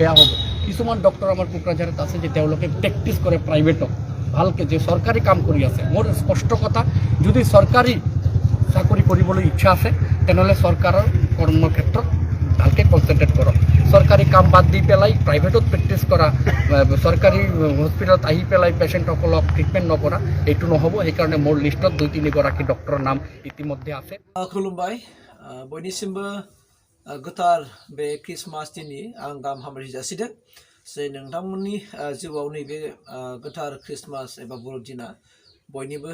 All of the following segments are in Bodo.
বেয়া হ'ব কিছুমান ডক্টৰ আমাৰ কোকৰাঝাৰত আছে যে তেওঁলোকে প্ৰেক্টিছ কৰে প্ৰাইভেটত ভালকৈ যে চৰকাৰী কাম কৰি আছে মোৰ স্পষ্ট কথা যদি চৰকাৰী চাকৰি কৰিবলৈ ইচ্ছা আছে তেনেহ'লে চৰকাৰৰ কৰ্মক্ষেত্ৰত ভালকৈ কনচেনট্ৰেট কৰক চৰকাৰী কাম বাদ দি পেলাই প্ৰাইভেটত প্ৰেক্টিছ কৰা চৰকাৰী হস্পিটেলত আহি পেলাই পেচেণ্টসকলক ট্ৰিটমেণ্ট নকৰা এইটো নহ'ব সেইকাৰণে মোৰ লিষ্টত 2-3 ডক্টৰৰ নাম ইতিমধ্যে আছে खुलुमबाय बयनिसिमबो गोथार बे क्रिसमास दिननि आं गाहाम हामलायथि जासिदों जे नोंथांमोननि जिउआव नैबे गोथार क्रिसमास एबा बर'दिना बयनिबो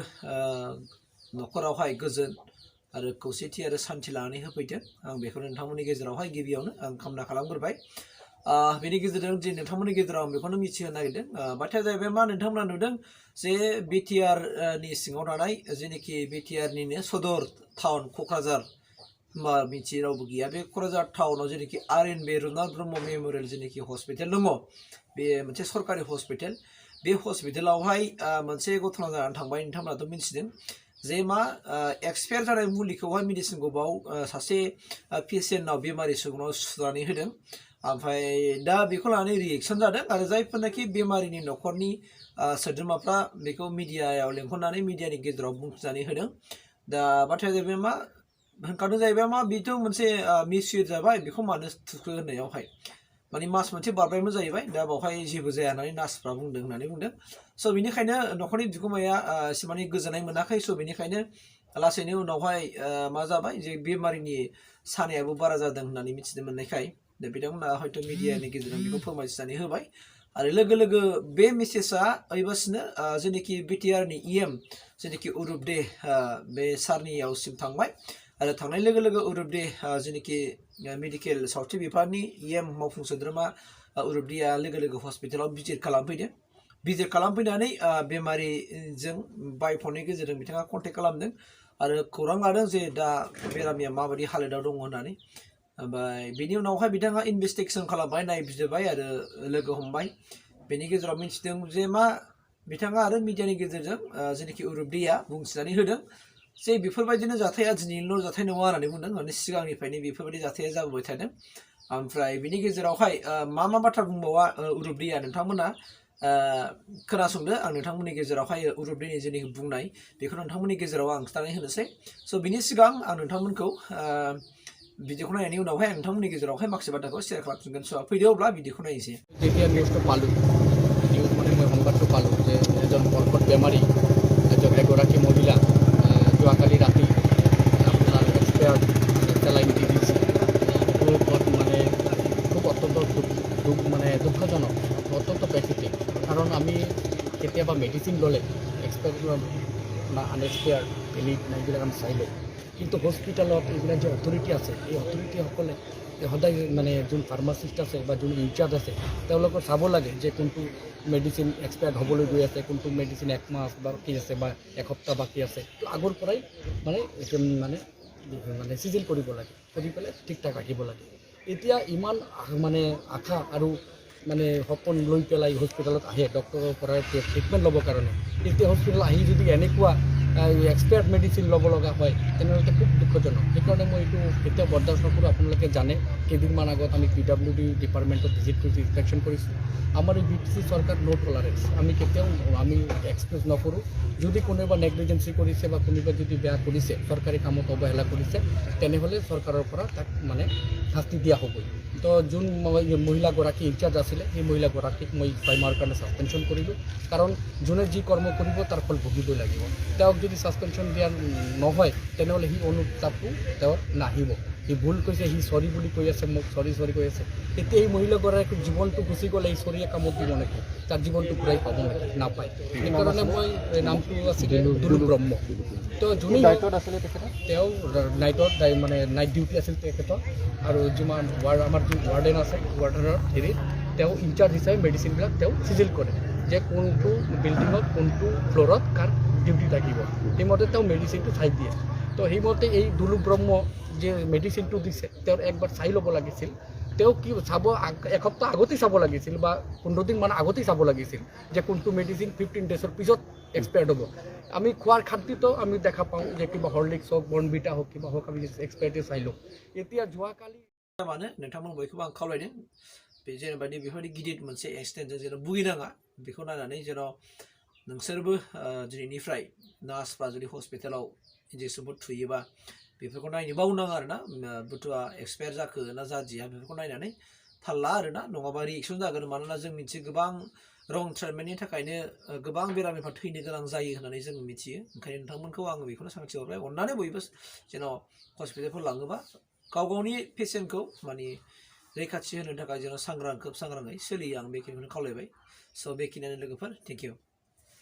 न'खरावहाय गोजोन आरो खौसेथि आरो सान्थि लानानै होफैदों आं बेखौ नोंथांमोननि गेजेरावहाय गिबियावनो आं कामना खालामग्रोबाय बेनि गेजेरजों जे नोंथांमोननि गेजेराव आं बेखौनो मिथिहोनो नागिरदों बाथ्राया जाहैबाय मा नोंथांमोना नुदों जे बिटिआर नि सिङाव थानाय जेनाखि बिटिआर निनो सदर टाउन क'क्राझार मा मिथियै रावबो गैया बे क'क्राझार टाउनाव जेनाखि आर.एन.बि. रुपनाथ ब्रह्म मेम'रियेल जेनाखि हस्पिटाल दङ बे मोनसे सरकारि हस्पिटाल बे हस्पिटालावहाय मोनसे घटना जानानै थांबाय नोंथांमोनाथ' मिथिदों जे मा एक्सपायार जानाय मुलिखौहाय मेडिसिनखौ बाव सासे पेसेन्टनाव बेमारि सुबुंनाव सुनानै होदों ओमफ्राय दा बेखौ लानानै रिएक्सन जादों आरो जायफोरनाखि बेमारिनि न'खरनि सोद्रोमाफ्रा बेखौ मिडियायाव लेंहरनानै मिडियानि गेजेराव बुंथिनानै होदों दा बाथ्राया जाहैबाय मा होनखादों जाहैबाय मा बेथ' मोनसे मिसइउज जाबाय बेखौ मानो थुखो होननायावहाय माने मास मोनसे बारबायमोन जाहैबाय दा बावहाय जेबो जाया होननानै नार्सफ्रा बुंदों होननानै बुंदों स' बेनिखायनो न'खरनि बिगुमाया एसेबां गोजोननाय मोनाखै स' बेनिखायनो लासैनो उनावहाय मा जाबाय जे बेमारिनि सानायाबो बारा जादों होननानै मिथिनो मोननायखाय दा बिथांमोना हयथ' मिडियानि गेजेरजों बेखौ फोरमायथिनानै होबाय आरो लोगो लोगो बे मेसेजआ ओइबासिनो जेनाखि बिटिआरनि इएम जेनाखि अरुप दे बे सारनियावसिम थांबाय आरो थांनाय लोगो लोगो अरुप दे जेनाखि मेडिकेल सावस्रि बिफाननि इएम मावफुं सोद्रोमा अरुप देया लोगो लोगो हस्पिटालाव भिजिट खालामफैदों भिजिट खालामफैनानै बेमारिजों बाय फननि गेजेरजों बिथाङा कन्टेक्ट खालामदों आरो खौरां लादों जे दा बेरामिया माबायदि हालोदाव दङ होननानै ओमफ्राय बेनि उनावहाय बिथाङा इनभेस्टिगेसन खालामबाय नायबिजिरबाय आरो लोगो हमबाय बेनि गेजेराव मिथिदों जे मा बिथाङा आरो मिडियानि गेजेरजों जेनाखि अरुप देया बुंथिनानै होदों जे बेफोरबायदिनो जाथाया दिनैल' जाथाय नङा होननानै बुंदों माने सिगांनिफ्रायनो बेफोरबायदि जाथाया जाबोबाय थादों ओमफ्राय बेनि गेजेरावहाय मा मा बाथ्रा बुंबावा अरुप देया नोंथांमोना खोनासंदो आं नोंथांमोननि गेजेरावहाय अरुप देनि जेनाखि बुंनाय बेखौ नोंथांमोननि गेजेराव आं खिन्थानानै होनोसै स' बिनि सिगां आं नोंथांमोनखौ भिडिअखौ नायनायनि उनावहाय आं नोंथांमोननि गेजेरावहाय माखासे बाथ्राखौ शेयार खालामफिनगोन स' फैदो अब्ला भिडिअखौ नायनोसै যেতিয়া নিউজটো পালোঁ নিউজ মানে মই সংবাদটো পালোঁ যে এজন কৰ্কট বেমাৰী এগৰাকী মহিলা যোৱাকালি ৰাতি আপোনাৰ এক্সপায়াৰ্ড চেলাইন দি দিছে সেইটো মানে খুব অত্যন্ত দুঃখজনক অত্যন্ত পেথেটিক কাৰণ আমি কেতিয়াবা মেডিচিন ল'লে এক্সপায়াৰ্ড বা আনএক্সপায়াৰ্ড এলিট এইবিলাক আমি চাই লওঁ কিন্তু হস্পিটেলত এইবিলাক যে অথৰিটি আছে এই অথৰিটিসকলে সদায় মানে যোন ফাৰ্মাচিষ্ট আছে বা যোন ইনচাৰ্জ আছে তেওঁলোকৰ চাব লাগে যে কোনটো মেডিচিন এক্সপায়াৰ্ড হ'বলৈ গৈ আছে কোনটো মেডিচিন 1 মাহ বাকী আছে বা এসপ্তাহ বাকী আছে তো আগৰ পৰাই মানে মানে চিজিল কৰিব লাগে কৰি পেলাই ঠিক ঠাক ৰাখিব লাগে এতিয়া ইমান মানে আশা আৰু মানে সপোন লৈ পেলাই হস্পিটেলত আহে ডক্টৰৰ পৰা ট্ৰিটমেণ্ট ল'বৰ কাৰণে এতিয়া হস্পিটেল আহি যদি এনেকুৱা এক্সপায়াৰ্ড মেডিচিন ল'ব লগা হয় তেনেহ'লে খুব দুঃখজনক সেইকাৰণে মই এইটো কেতিয়াও বৰদাস্ত নকৰোঁ আপোনালোকে জানে কেইদিনমান আগত আমি PWD ডিপাৰ্টমেণ্টত ভিজিট কৰিছোঁ ইনস্পেকশ্যন কৰিছোঁ আমাৰ এই BTC চৰকাৰ নো টলাৰেঞ্চ আমি কেতিয়াও আমি এক্সপ্ৰেছ নকৰোঁ যদি কোনোবা নেগলিজেঞ্চি কৰিছে বা কোনোবা যদি বেয়া কৰিছে চৰকাৰী কামত অৱহেলা কৰিছে তেনেহ'লে চৰকাৰৰ পৰা তাক মানে শাস্তি দিয়া হ'বই তো যোন মহিলাগৰাকী ইনচাৰ্জ আছিলে সেই মহিলাগৰাকীক মই 6 মাহৰ কাৰণে ছাছপেনশ্যন কৰিলোঁ কাৰণ যোনে যি কৰ্ম কৰিব তাৰ ফল ভুগিবই লাগিব তেওঁক যদি ছাছপেনশ্যন দিয়া নহয় তেনেহ'লে সি অনুতাপটো তেওঁৰ নাহিব সি ভুল কৈছে সি চৰি বুলি কৈ আছে মোক চৰি কৈ আছে এতিয়া এই মহিলাগৰাকীৰ জীৱনটো গুচি গ'লে এই চৰিয়ে কামত দিব নেকি তাৰ জীৱনটো ঘূৰাই পাব নেকি নাপায় সেইকাৰণে মই নামটো আছিলে দুলুক ব্ৰহ্ম তো যোনে নাইটত আছিলে তেখেত তেওঁ নাইটত মানে নাইট ডিউটি আছিল তেখেতৰ আৰু যিমান আমাৰ যি ৱাৰ্ডেন আছে ৱাৰ্ডেনৰ হেৰিত তেওঁ ইনচাৰ্জ হিচাপে মেডিচিনবিলাক তেওঁ চিজিল কৰে যে কোনটো বিল্ডিঙত কোনটো ফ্ল'ৰত কাৰ ডিউটি থাকিব সেইমতে তেওঁ মেডিচিনটো চাই দিয়ে তো সেইমতে এই দুলুক ব্ৰহ্ম যে মেডিচিনটো দিছে তেওঁৰ একবাৰ চাই ল'ব লাগিছিল তেওঁ কি চাব এসপ্তাহ আগতেই চাব লাগিছিল বা 15 দিনমান আগতেই চাব লাগিছিল যে কোনটো মেডিচিন 15 ডেজৰ পিছত এক্সপায়াৰ্ড হ'ব আমি খোৱাৰ খাদ্যতো আমি দেখা পাওঁ যে কিবা হৰলিক্স হওক বৰ্ণভিটা হওক কিবা হওক আমি এক্সপায়াৰ্ডে চাই লওঁ এতিয়া যোৱাকালি मानो नोंथांमोन बयखौबो आं खावलायदों बे जेनेबादि बेफोरबायदि गिदिर मोनसे एक्सिडेन्टजों जेन' भुगिनाङा बेखौ नायनानै जेन' नोंसोरबो दिनैनिफ्राय नार्सफ्रा जुदि हस्पिटालाव इन्जेक्सनफोर थुयोबा बेफोरखौ नायनो बावनाङा आरोना बुथुआ एक्सपायार जाखो ना जादिया बेफोरखौ नायनानै थाल ला आरोना नङाबा रिएक्सन जागोन मानोना जों मिथियो गोबां रं ट्रिटमेन्टनि थाखायनो गोबां बेरामिफ्रा थैनो गोनां जायो होननानै जों मिथियो ओंखायनो नोंथांमोनखौ आङो बेखौनो सांग्रांथि हरबाय अननानै बयबो जेन' हस्पिटालफोर लाङोबा गाव गावनि पेसेन्टखौ माने रैखाथि होनो थाखाय जेन' खोब सांग्राङै सोलियो आं बेखिनिखौनो खावलायबाय स' बेखिनियानो लोगोफोर थेंक इउ